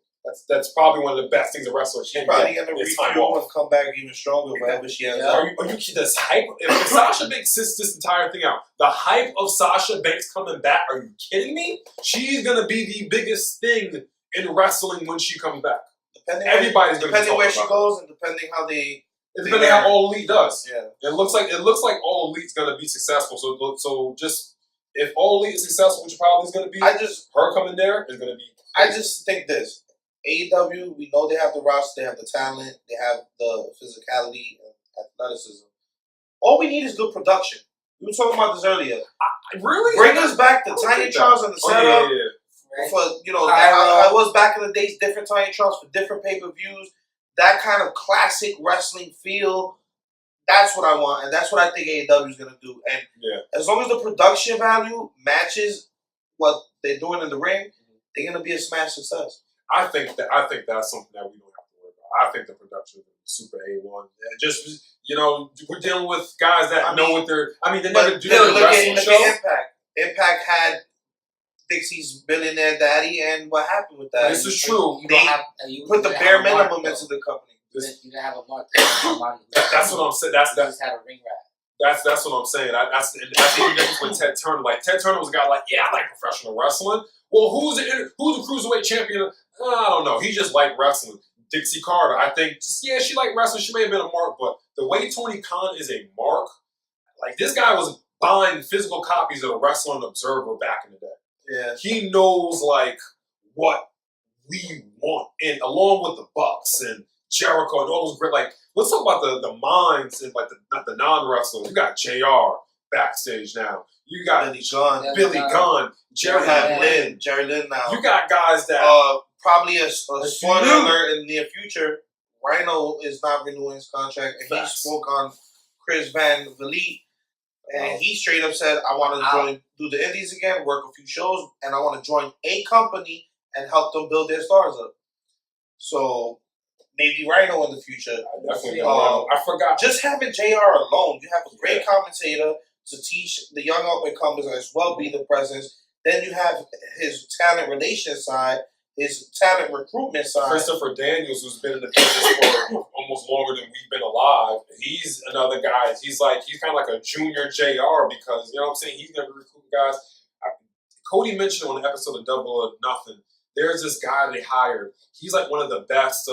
[SPEAKER 3] That's probably one of the best things a wrestler can get.
[SPEAKER 5] Probably going to refuel and come back even stronger whenever she has.
[SPEAKER 3] Are you kidding? This hype? If Sasha Banks sits this entire thing out, the hype of Sasha Banks coming back, are you kidding me? She's going to be the biggest thing in wrestling when she comes back. Everybody's going to be
[SPEAKER 5] depending where she goes and depending how
[SPEAKER 3] depending how All Elite does.
[SPEAKER 5] Yeah.
[SPEAKER 3] It looks like All Elite's going to be successful. So just if All Elite is successful, which probably is going to be, her coming there is going to be.
[SPEAKER 5] I just think this. AEW, we know they have the roster, they have the talent, they have the physicality and athleticism. All we need is good production. We were talking about this earlier.
[SPEAKER 3] Really?
[SPEAKER 5] Bring us back the Tiny Charles and the setup. For how it was back in the days, different Tiny Charles for different pay-per-views. that kind of classic wrestling feel. That's what I want, and that's what I think AEW is gonna do. And as long as the production value matches what they're doing in the ring, they're gonna be a smash success.
[SPEAKER 3] I think that's something that we don't have to worry about. I think the production is super A1. Just we're dealing with guys that know what they're. I mean, they never do the wrestling show.
[SPEAKER 5] Impact. Impact had Dixie's billionaire daddy, and what happened with that?
[SPEAKER 3] This is true.
[SPEAKER 5] You put the bare minimum into the company.
[SPEAKER 6] You didn't have a mark.
[SPEAKER 3] That's what I'm saying. That's
[SPEAKER 6] just had a ring wrap.
[SPEAKER 3] That's what I'm saying. That's the difference with Ted Turner. Like Ted Turner was a guy like, yeah, I like professional wrestling. Well, who's the cruiserweight champion? I don't know. He just liked wrestling. Dixie Carter, I think, she liked wrestling. She may have been a mark, but the way Tony Khan is a mark, like this guy was buying physical copies of the Wrestling Observer back in the day.
[SPEAKER 5] Yeah,
[SPEAKER 3] he knows like what we want, and along with the Bucks and Jericho and all those great, like let's talk about the minds and like the non-wrestlers. You got JR backstage now. You got Billy Gunn, Jerry Lynn now. You got guys that
[SPEAKER 5] probably a spoiler alert in the near future. Rhino is not renewing his contract, and he spoke on Chris Van Vliet, and he straight up said, "I want to do the Indies again, work a few shows, and I want to join a company and help them build their stars up." So maybe Rhino in the future.
[SPEAKER 3] I forgot.
[SPEAKER 5] Just having JR alone, you have a great commentator to teach the young up and comers as well be the presence. Then you have his talent relations side, his talent recruitment side.
[SPEAKER 3] Christopher Daniels, who's been in the business for almost longer than we've been alive, he's another guy. He's kind of like a junior JR because, you know what I'm saying, he's going to recruit guys. Cody mentioned on the episode of Double or Nothing, there's this guy they hired. He's like one of the best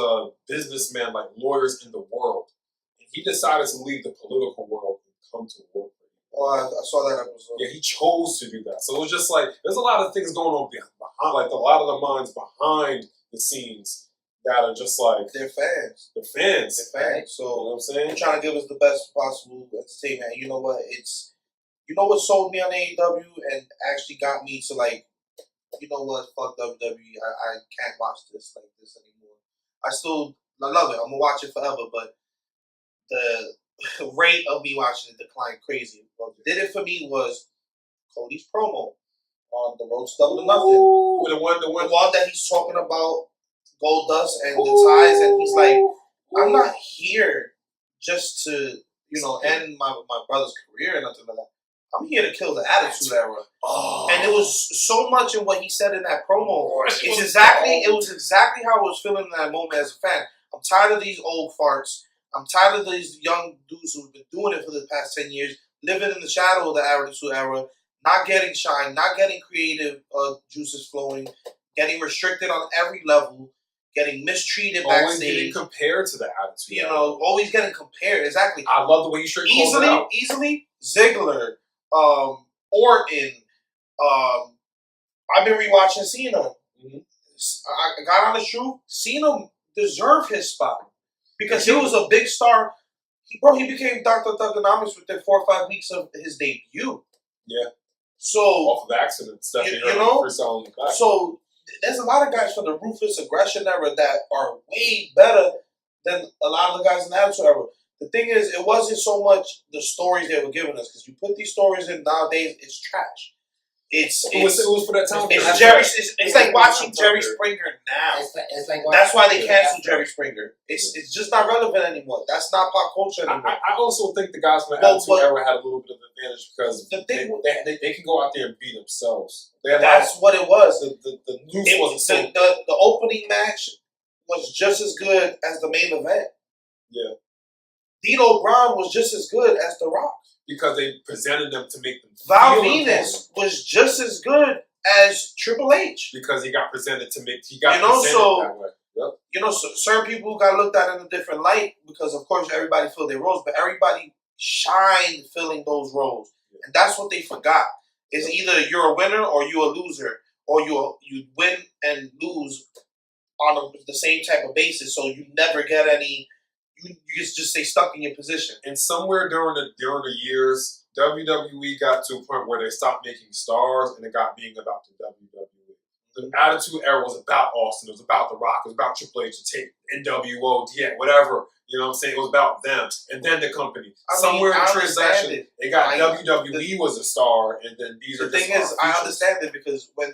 [SPEAKER 3] businessmen, like lawyers in the world. And he decided to leave the political world and come to work.
[SPEAKER 5] Oh, I saw that episode.
[SPEAKER 3] Yeah, he chose to do that. So it was just like, there's a lot of things going on behind, like a lot of the minds behind the scenes that are just like...
[SPEAKER 5] They're fans.
[SPEAKER 3] They're fans.
[SPEAKER 5] They're fans. So,
[SPEAKER 3] you know what I'm saying?
[SPEAKER 5] They're trying to give us the best possible entertainment. And you know what? You know what sold me on AEW and actually got me to like, you know what, fuck WWE, I can't watch this like this anymore. I love it. I'm gonna watch it forever, but the rate of me watching it declined crazy. What did it for me was Cody's promo on the Road to Double or Nothing. The one that he's talking about Goldust and the ties, and he's like, I'm not here just to, end my brother's career or nothing like that. I'm here to kill the Attitude Era. Oh. And it was so much in what he said in that promo. It was exactly how I was feeling in that moment as a fan. I'm tired of these old farts. I'm tired of these young dudes who've been doing it for the past 10 years, living in the shadow of the Attitude Era, not getting shine, not getting creative juices flowing, getting restricted on every level, getting mistreated backstage.
[SPEAKER 3] Always getting compared to the Attitude Era.
[SPEAKER 5] Always getting compared. Exactly.
[SPEAKER 3] I love the way you straight calls it out.
[SPEAKER 5] Easily, Ziggler, Orton. I've been rewatching Cena. Mm-hmm. I got on the truth. Cena deserved his spot because he was a big star. He became Dr. Thugonomics within 4 or 5 weeks of his debut.
[SPEAKER 3] Yeah.
[SPEAKER 5] So
[SPEAKER 3] off of accident stuff,
[SPEAKER 5] So there's a lot of guys from the Ruthless Aggression era that are way better than a lot of the guys in the Attitude Era. The thing is, it wasn't so much the stories they were giving us, because you put these stories in nowadays, it's trash. It was
[SPEAKER 3] for that time.
[SPEAKER 5] It's like watching Jerry Springer now.
[SPEAKER 6] It's like
[SPEAKER 5] that's why they canceled Jerry Springer. It's just not relevant anymore. That's not pop culture anymore.
[SPEAKER 3] I also think the guys from the Attitude Era had a little bit of advantage because they can go out there and be themselves.
[SPEAKER 5] That's what it was.
[SPEAKER 3] The news wasn't
[SPEAKER 5] the opening match was just as good as the main event.
[SPEAKER 3] Yeah.
[SPEAKER 5] D'Lo Brown was just as good as The Rock.
[SPEAKER 3] Because they presented them to make them
[SPEAKER 5] Val Venus was just as good as Triple H.
[SPEAKER 3] Because he got presented that way. Yep.
[SPEAKER 5] Certain people got looked at in a different light because, of course, everybody filled their roles, but everybody shined filling those roles. Yeah. And that's what they forgot. It's either you're a winner or you're a loser, or you win and lose on the same type of basis, so you never get any... You just stay stuck in your position.
[SPEAKER 3] And somewhere during the years, WWE got to a point where they stopped making stars and it got being about the WWE. The Attitude Era was about Austin. It was about The Rock. It was about Triple H to take NWO, DX, whatever. You know what I'm saying? It was about them. And then the company. Somewhere in the transaction, they got WWE was a star, and then these are
[SPEAKER 5] the thing is, I understand it because when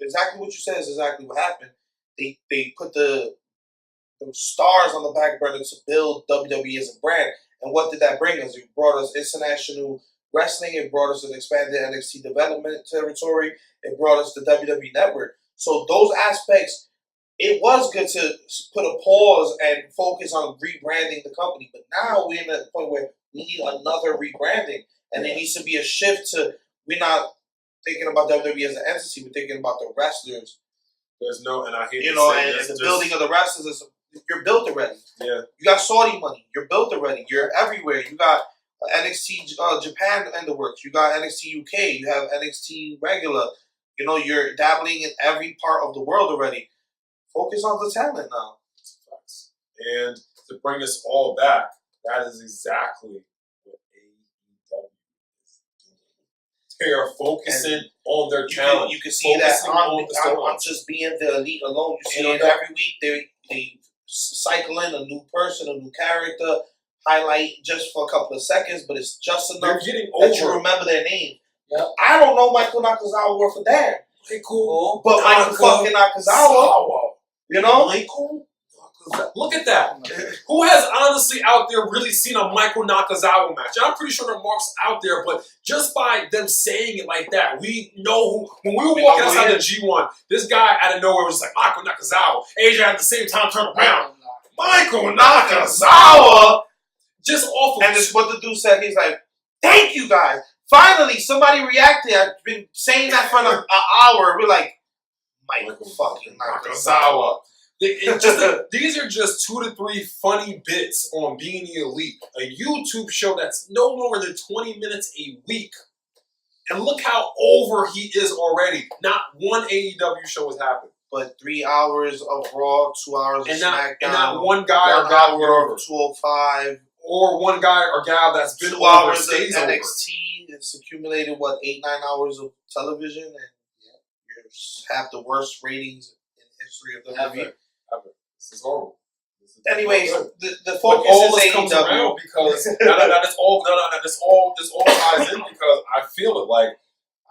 [SPEAKER 5] exactly what you said is exactly what happened. They put the stars on the back burner to build WWE as a brand. And what did that bring us? It brought us international wrestling. It brought us an expanded NXT development territory. It brought us the WWE Network. So those aspects, it was good to put a pause and focus on rebranding the company. But now we're in a point where we need another rebranding. And there needs to be a shift to, we're not thinking about WWE as an entity, we're thinking about the wrestlers.
[SPEAKER 3] There's no, and I hate
[SPEAKER 5] you know, and the building of the wrestlers is, you're built already.
[SPEAKER 3] Yeah.
[SPEAKER 5] You got Saudi money. You're built already. You're everywhere. You got NXT Japan in the works. You got NXT UK. You have NXT regular. You know, you're dabbling in every part of the world already. Focus on the talent now.
[SPEAKER 3] And to bring us all back, that is exactly what AEW is doing. They are focusing on their talent.
[SPEAKER 5] You can see that on just being the elite alone. You see it every week. They cycle in a new person, a new character, highlight just for a couple of seconds, but it's just enough that you remember their name. Yep. I don't know Michael Nakazawa worth a damn.
[SPEAKER 3] Okay, cool.
[SPEAKER 5] But Michael fucking Nakazawa, you know?
[SPEAKER 3] Michael? Look at that. Who has honestly out there really seen a Michael Nakazawa match? I'm pretty sure there are marks out there, but just by them saying it like that, we know who. When we were walking outside the G1, this guy out of nowhere was just like, Michael Nakazawa. Asia at the same time turned around. Michael Nakazawa! Just awful.
[SPEAKER 5] And it's what the dude said. He's like, thank you guys. Finally, somebody reacted. I've been saying that for an hour. We're like, Michael fucking Nakazawa.
[SPEAKER 3] These are just 2 to 3 funny bits on Being the Elite, a YouTube show that's no more than 20 minutes a week. And look how over he is already. Not one AEW show has happened.
[SPEAKER 5] But 3 hours of Raw, 2 hours of SmackDown.
[SPEAKER 3] And not one guy or gal
[SPEAKER 5] over 205.
[SPEAKER 3] Or one guy or gal that's been
[SPEAKER 5] 2
[SPEAKER 3] over
[SPEAKER 5] hours of
[SPEAKER 3] stays
[SPEAKER 5] NXT.
[SPEAKER 3] Over.
[SPEAKER 5] It's accumulated, 8-9 hours of television. And you have the worst ratings in the history of WWE.
[SPEAKER 3] Ever. This is horrible.
[SPEAKER 5] Anyways, the focus is AEW
[SPEAKER 3] because this all ties in because I feel it. Like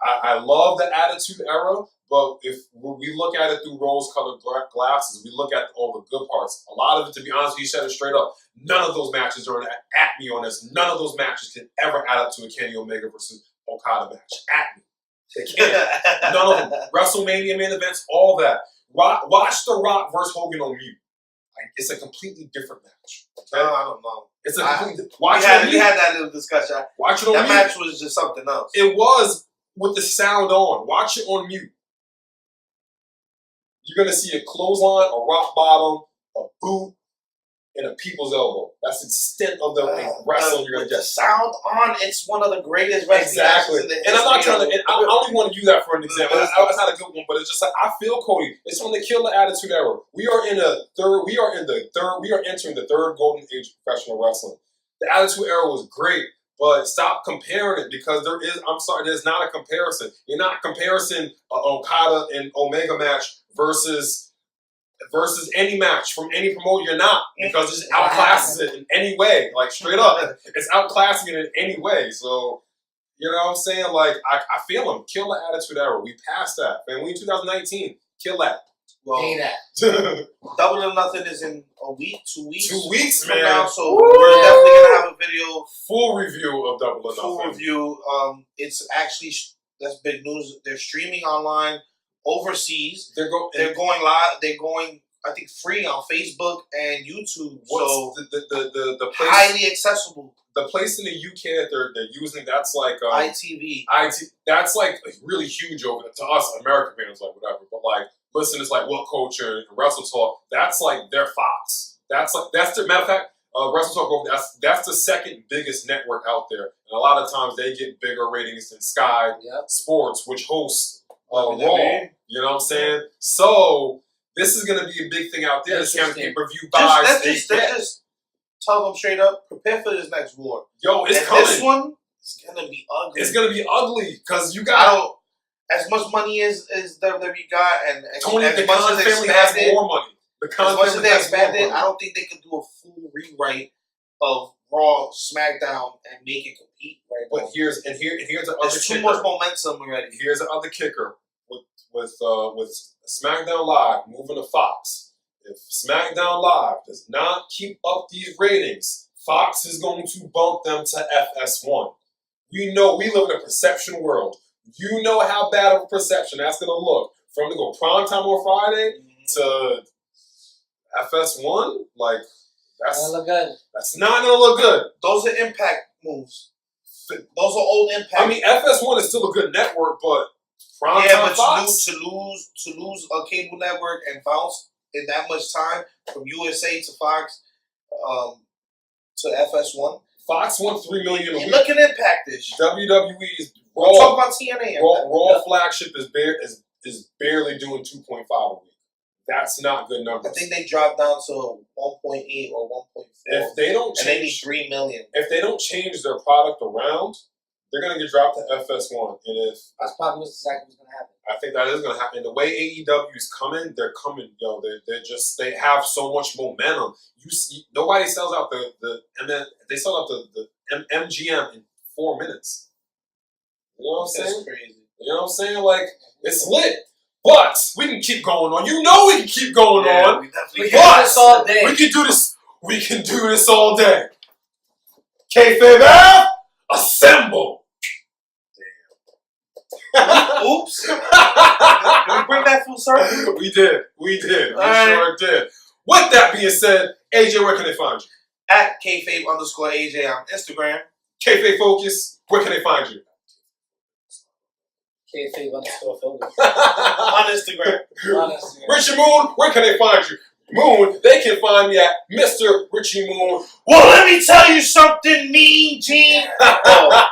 [SPEAKER 3] I love the Attitude Era, but if we look at it through rose-colored glasses, we look at all the good parts. A lot of it, to be honest with you, said it straight up. None of those matches are at me on this. None of those matches can ever add up to a Kenny Omega versus Okada match. At me. They can't. None of them. WrestleMania main events, all that. Watch The Rock versus Hogan on mute. Like, it's a completely different match. Okay?
[SPEAKER 5] I don't know.
[SPEAKER 3] It's a completely
[SPEAKER 5] we had that little discussion.
[SPEAKER 3] Watch it on mute.
[SPEAKER 5] That match was just something else.
[SPEAKER 3] It was with the sound on. Watch it on mute. You're gonna see a clothesline, a rock bottom, a boot, and a people's elbow. That's the extent of the wrestling you're gonna get.
[SPEAKER 5] The sound on, it's one of the greatest wrestling matches in the history.
[SPEAKER 3] And I'm not trying to. I don't even want to use that for an example. That's not a good one, but it's just like I feel, Cody. It's from the Killer Attitude Era. We are entering the third golden age of professional wrestling. The Attitude Era was great, but stop comparing it because there's not a comparison. You're not comparing Okada and Omega match versus any match from any promoter. You're not, because it just outclasses it in any way. Like, straight up, it's outclassing it in any way. So, you know what I'm saying? Like, I feel him. Kill the Attitude Era. We passed that. And we in 2019. Kill that.
[SPEAKER 5] Well, Double or Nothing is in a week, 2 weeks.
[SPEAKER 3] 2 weeks, man.
[SPEAKER 5] Now, so we're definitely gonna have a video,
[SPEAKER 3] full review of Double or Nothing.
[SPEAKER 5] Full review. It's actually, that's big news. They're streaming online overseas. They're going live. They're going, I think, free on Facebook and YouTube. So
[SPEAKER 3] the place,
[SPEAKER 5] highly accessible.
[SPEAKER 3] The place in the UK that they're using, that's like
[SPEAKER 5] ITV.
[SPEAKER 3] That's like really huge over to us American fans, like whatever. But like, listen, it's like What Culture and Wrestle Talk. That's like their Fox. That's the matter of fact. Wrestle Talk, that's the second biggest network out there, and a lot of times they get bigger ratings than Sky Sports, which hosts Raw. You know what I'm saying? So this is going to be a big thing out there. This kind of pay-per-view buys.
[SPEAKER 5] Let's just tell them straight up, prepare for this next war.
[SPEAKER 3] Yo, it's coming.
[SPEAKER 5] This one is going to be ugly.
[SPEAKER 3] It's going to be ugly because you got...
[SPEAKER 5] as much money as WWE got, and
[SPEAKER 3] Tony,
[SPEAKER 5] as
[SPEAKER 3] the
[SPEAKER 5] much
[SPEAKER 3] Khan
[SPEAKER 5] as
[SPEAKER 3] family has
[SPEAKER 5] expanded,
[SPEAKER 3] more money. The Khan
[SPEAKER 5] as much as
[SPEAKER 3] family
[SPEAKER 5] they
[SPEAKER 3] has more
[SPEAKER 5] expanded,
[SPEAKER 3] money.
[SPEAKER 5] I don't think they could do a full rewrite of Raw, SmackDown, and make it compete right now.
[SPEAKER 3] But here's the other
[SPEAKER 5] There's too
[SPEAKER 3] kicker.
[SPEAKER 5] much momentum already.
[SPEAKER 3] Here's the other kicker with SmackDown Live moving to Fox. If SmackDown Live does not keep up these ratings, Fox is going to bump them to FS1. We know we live in a perception world. You know how bad of a perception that's going to look. From to go prime time on Friday to FS1, like
[SPEAKER 6] That's look good.
[SPEAKER 3] that's not going to look good.
[SPEAKER 5] Those are Impact moves. Those are old Impact.
[SPEAKER 3] I mean, FS1 is still a good network, but prime
[SPEAKER 5] yeah,
[SPEAKER 3] time
[SPEAKER 5] but
[SPEAKER 3] Fox.
[SPEAKER 5] to lose a cable network and bounce in that much time from USA to Fox to FS1.
[SPEAKER 3] Fox won $3 million a week.
[SPEAKER 5] Look at Impact this.
[SPEAKER 3] WWE's
[SPEAKER 5] We'll talk about TNA.
[SPEAKER 3] Raw flagship is barely doing 2.5 a week. That's not good numbers.
[SPEAKER 5] I think they dropped down to 1.8 or 1.4.
[SPEAKER 3] If they don't
[SPEAKER 5] and they need
[SPEAKER 3] change,
[SPEAKER 5] 3 million.
[SPEAKER 3] if they don't change their product around, they're gonna get dropped to FS1. And if
[SPEAKER 6] That's probably what's going to happen.
[SPEAKER 3] I think that is gonna happen. The way AEW is coming, they're coming. Yo, they have so much momentum. You see, nobody sells out and then they sell out the MGM in 4 minutes. You know what I'm saying?
[SPEAKER 5] That's crazy.
[SPEAKER 3] You know what I'm saying? Like, it's lit. But we can keep going on. You know we can keep going on.
[SPEAKER 5] We definitely
[SPEAKER 6] We
[SPEAKER 5] can.
[SPEAKER 6] can do this all day.
[SPEAKER 3] We can do this. We can do this all day. Kayfabe, assemble.
[SPEAKER 5] Oops. Did we bring that full circle?
[SPEAKER 3] We did. We
[SPEAKER 5] All right.
[SPEAKER 3] sure did. With that being said, AJ, where can they find you?
[SPEAKER 5] At Kayfabe_AJ on Instagram.
[SPEAKER 3] Kayfabe Focus, where can they find you?
[SPEAKER 6] Kayfabe_Focus.
[SPEAKER 5] On Instagram.
[SPEAKER 6] On Instagram.
[SPEAKER 3] Richie Moon, where can they find you? Moon, they can find me at Mr. Richie Moon.
[SPEAKER 5] Well, let me tell you something, Mean Gene. Oh,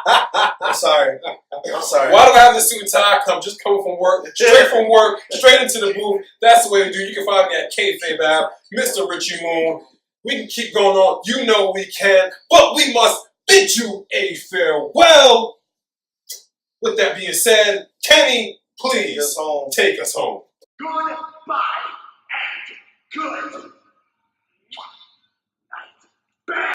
[SPEAKER 5] I'm sorry.
[SPEAKER 3] Why do I have this suit and tie? Just coming from work, straight into the booth. That's the way to do it. You can find me at Kayfabe, Mr. Richie Moon. We can keep going on. You know we can, but we must bid you a farewell. With that being said, Kenny, please take us home.
[SPEAKER 2] Goodbye and good